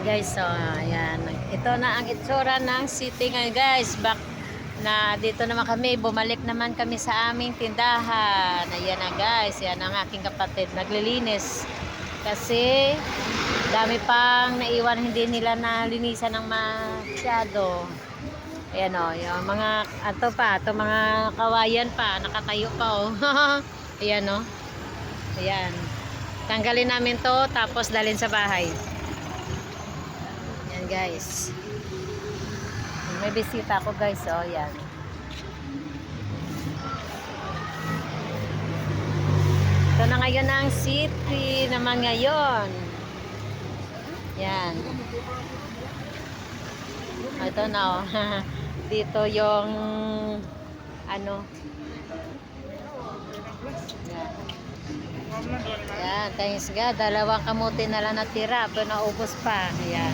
Guys, so ayan. Ito na ang itsura ng city ngayon guys. Back na dito naman kami, bumalik naman kami sa aming tindahan. Ayan na guys, yan ang aking kapatid naglilinis. Kasi dami pang naiwan, hindi nila nalinisan ng masyado. Ayan o, yung mga mga kawayan pa, nakatayo pa o. Ayan o. Ayan. Tanggalin namin to tapos dalhin sa bahay. Yan guys. May bisita ako guys. Oh, yan. Ito na ngayon ang city naman ngayon. Yan. Ito na oh. Dito yung ano. Yan. Yan, thanks God. Dalawang kamuti na lang natira. Pero naubos pa. Ayan.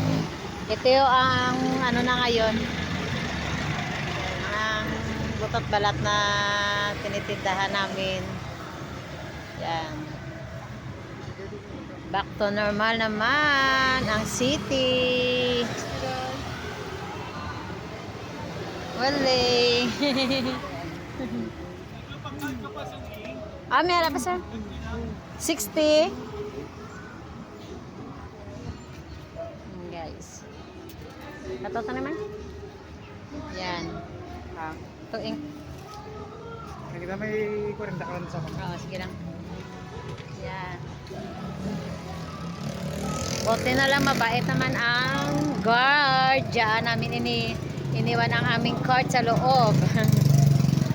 Ito yung ang ano na ngayon. Ang butot balat na tinitindahan namin. Yan. Back to normal naman ang city. Wale. Meron pa sir? 60. Guys. Katoto naman. Yan. Tuing. Kita may 40 ka lang sa mga. Oo, sige lang. Yan. Buti na lang, mabait naman ang guard. Diyan namin iniwan ang aming cart sa loob.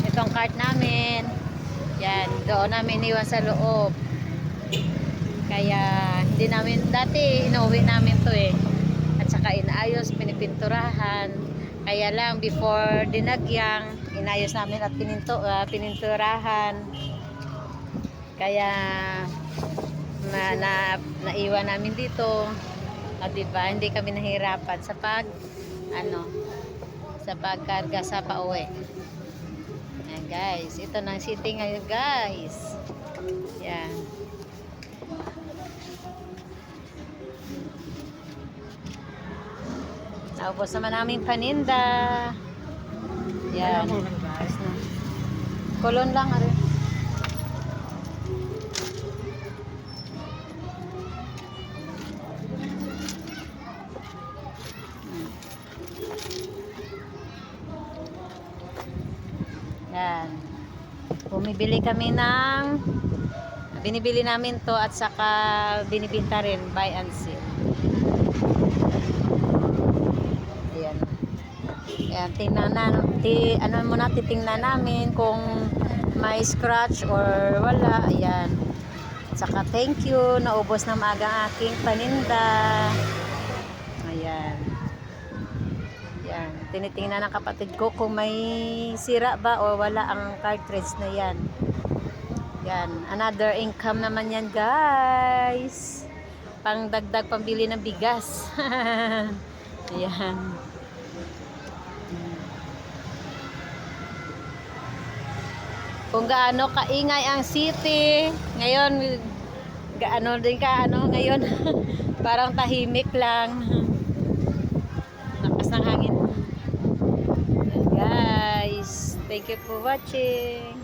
Itong cart namin. Yan, doon namin iniwan sa loob. Kaya hindi namin, dati inuwi namin to eh. At saka inaayos, pinipinturahan. Kaya lang before dinagyang, inayos namin at pininturahan. Kaya naiwan namin dito. At diba, hindi kami nahirapan sa sa pagkarga sa pauwi. Ayan guys, ito na ang city ngayon guys. Yan. Naubos naman namin paninda. Yan. Kulon lang rin. Yan. Binibili namin to at saka binibinta rin, buy and sell. Ayan. Ayan, titingnan namin kung may scratch or wala. Ayan. At saka thank you, naubos na maaga ang aking paninda. Ayan. Yan, tinitingnan ng kapatid ko kung may sira ba o wala ang cartridge na yan. Yan, another income naman yan guys. Pangdagdag pambili ng bigas. Yan. Kung gaano kaingay ang city, ngayon ngayon parang tahimik lang. Lakas ng hangin. Guys, thank you for watching.